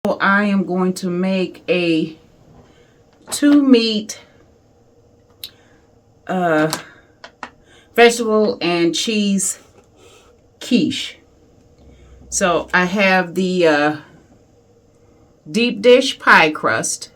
I am going to make a 2-meat vegetable and cheese quiche. So I have the deep dish pie crust,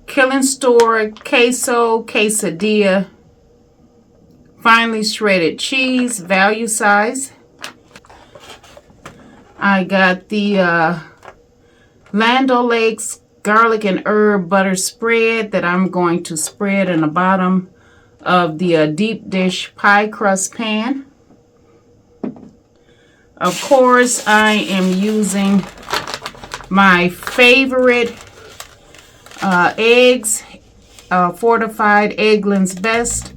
Killing Store queso quesadilla, finely shredded cheese, value size. I got the Land O'Lakes garlic and herb butter spread that I'm going to spread in the bottom of the deep dish pie crust pan. Of course, I am using my favorite eggs, fortified Eggland's Best.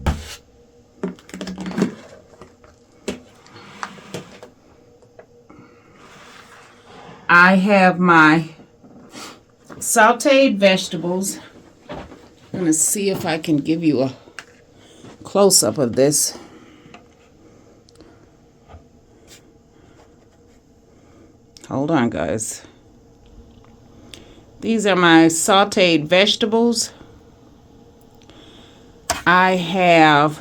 I have my sauteed vegetables. I'm going to see if I can give you a close-up of this. Hold on, guys. These are my sauteed vegetables. I have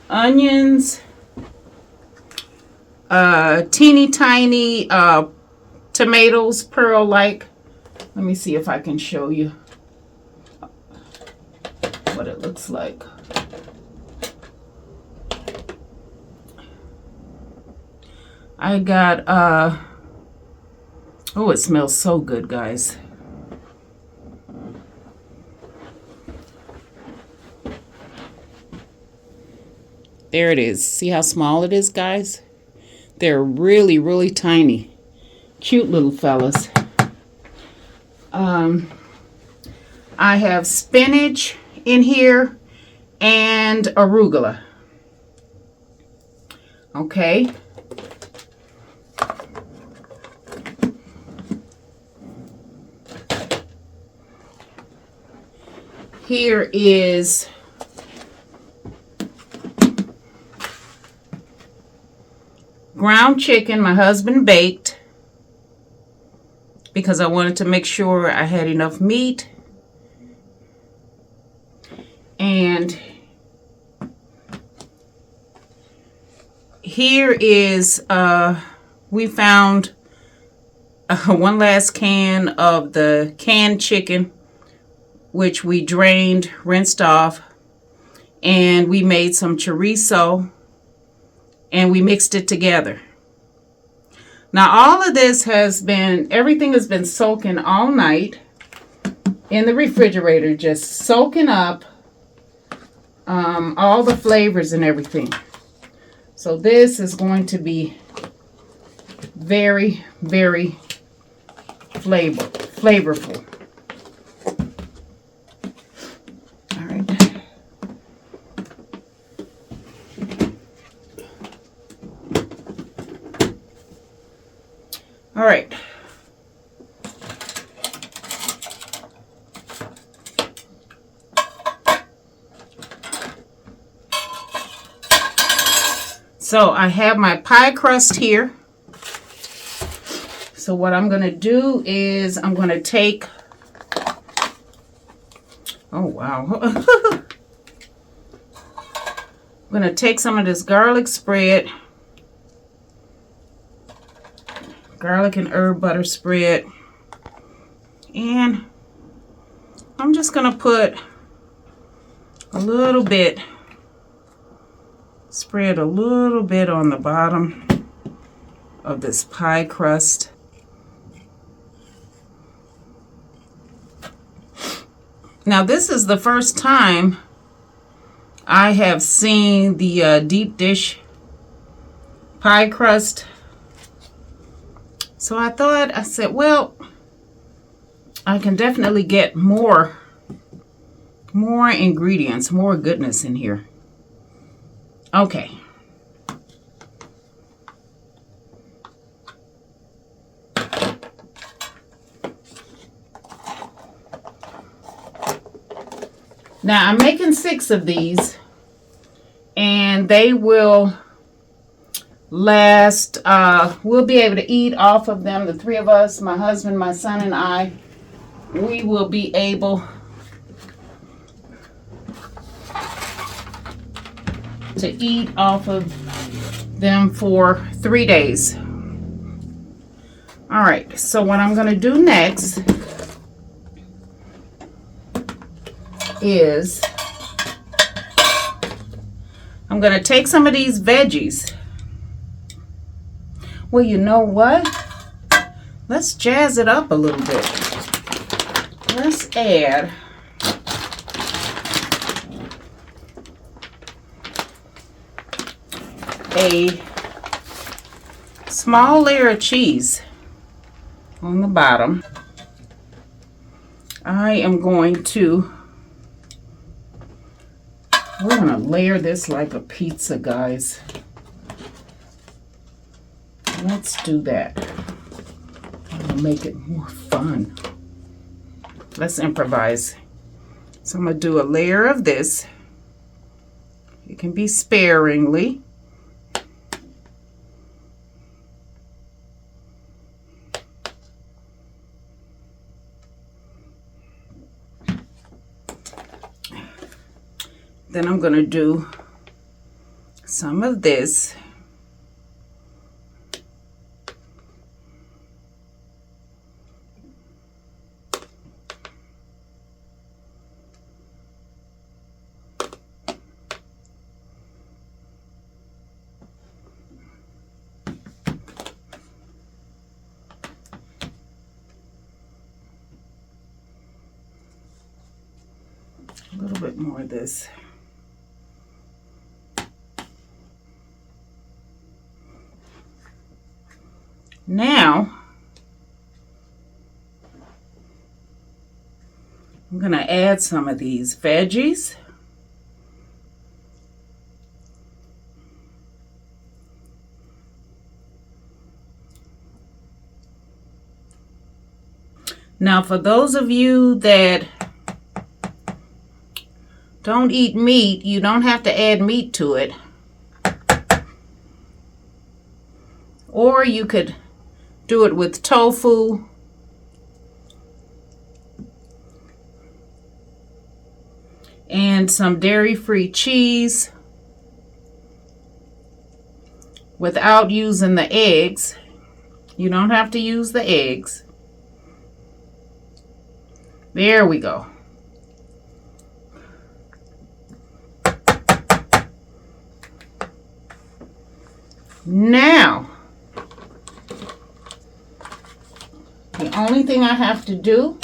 onions, teeny tiny tomatoes, pearl-like. Let me see if I can show you what it looks like. I got, oh, it smells so good, guys. There it is. See how small it is, guys? They're really, really tiny. Cute little fellas. I have spinach in here and arugula. Okay. Here is ground chicken my husband baked because I wanted to make sure I had enough meat. And here is, we found one last can of the canned chicken, which we drained, rinsed off, and we made some chorizo, and we mixed it together. Now, all of this everything has been soaking all night in the refrigerator, just soaking up all the flavors and everything. So this is going to be very, very flavorful. All right. All right. So I have my pie crust here. So what I'm going to do is I'm going to take, oh wow. I'm going to take some of this garlic spread, garlic and herb butter spread, and I'm just going to put a little bit, spread a little bit on the bottom of this pie crust. Now, this is the first time I have seen the deep dish pie crust. So I said, well, I can definitely get more ingredients, more goodness in here. Okay. Now I'm making 6 of these, and they will last, we'll be able to eat off of them, the 3 of us, my husband, my son, and I. We will be able to eat off of them for 3 days. All right, so what I'm going to do next is I'm going to take some of these veggies. Well, you know what? Let's jazz it up a little bit. Let's add a small layer of cheese on the bottom. I am going to, we're going to layer this like a pizza, guys. Let's do that. That'll make it more fun. Let's improvise. So I'm going to do a layer of this. It can be sparingly. Then I'm going to do some of this. A little bit more of this. Now, I'm going to add some of these veggies. Now, for those of you that don't eat meat, you don't have to add meat to it. Or you could do it with tofu. And some dairy-free cheese without using the eggs. You don't have to use the eggs. There we go. Now, the only thing I have to do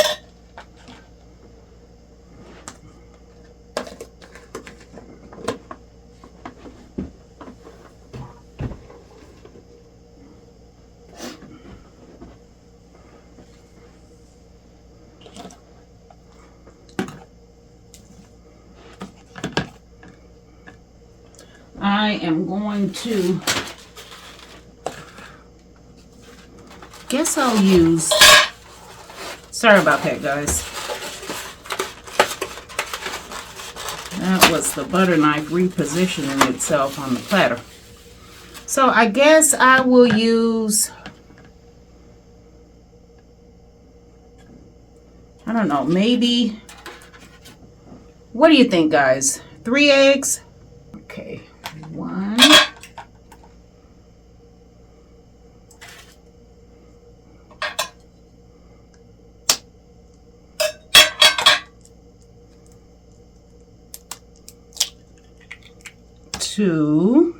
I am going to, guess I'll use, sorry about that, guys. That was the butter knife repositioning itself on the platter. So I guess I will use, I don't know, maybe, what do you think, guys? 3 eggs? Okay, 1. 2.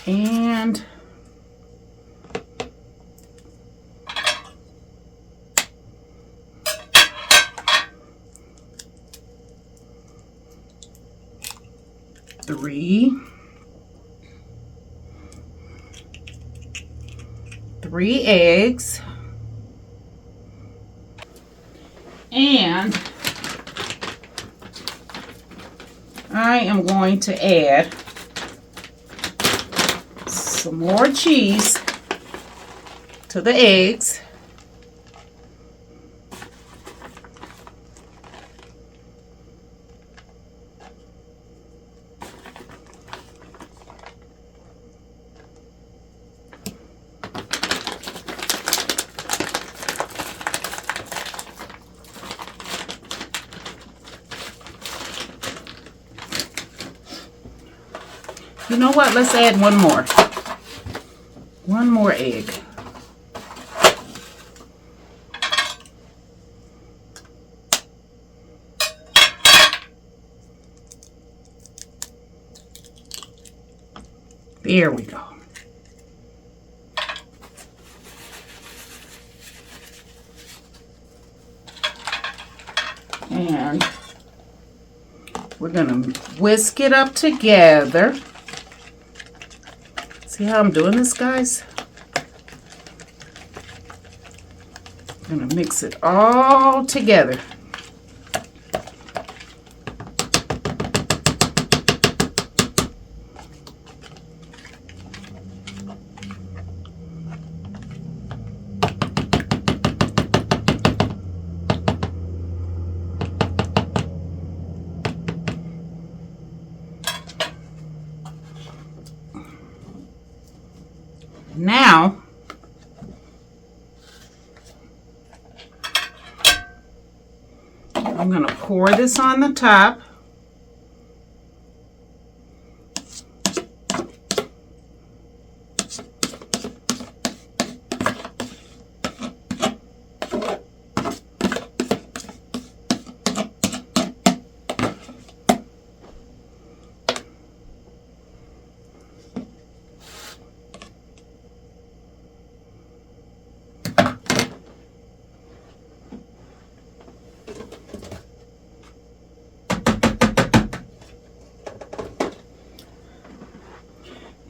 And 3. 3 eggs. And I am going to add some more cheese to the eggs. You know what? Let's add one more. One more egg. There we go. And we're going to whisk it up together. See how I'm doing this, guys? I'm going to mix it all together. Now, I'm going to pour this on the top.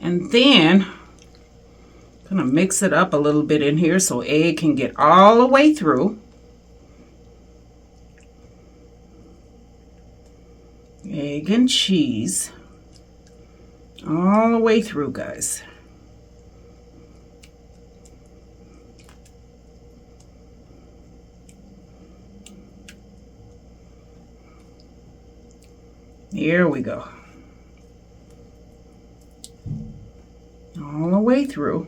And then I'm going to mix it up a little bit in here so egg can get all the way through. Egg and cheese all the way through, guys. Here we go. All the way through.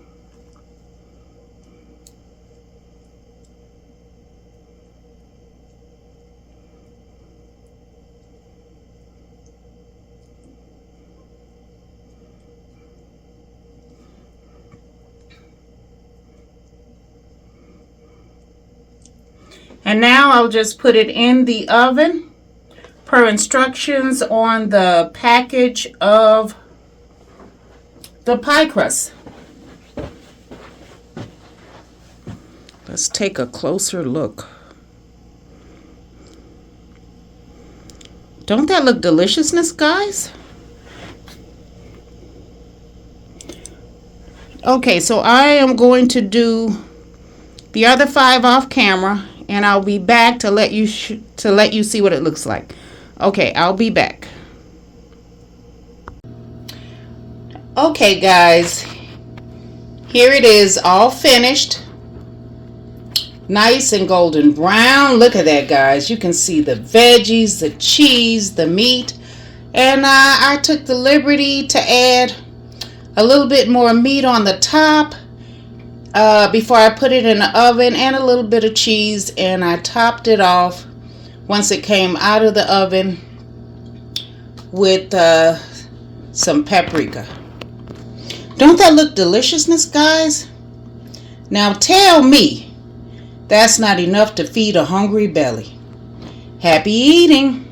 And now I'll just put it in the oven per instructions on the package of the pie crust. Let's take a closer look. Don't that look deliciousness, guys? Okay, so I am going to do the other 5 off camera, and I'll be back to let you see what it looks like. Okay, I'll be back. Okay, guys, here it is, all finished. Nice and golden brown. Look at that, guys. You can see the veggies, the cheese, the meat. And I took the liberty to add a little bit more meat on the top before I put it in the oven, and a little bit of cheese, and I topped it off once it came out of the oven with some paprika. Don't that look deliciousness, guys? Now tell me that's not enough to feed a hungry belly. Happy eating!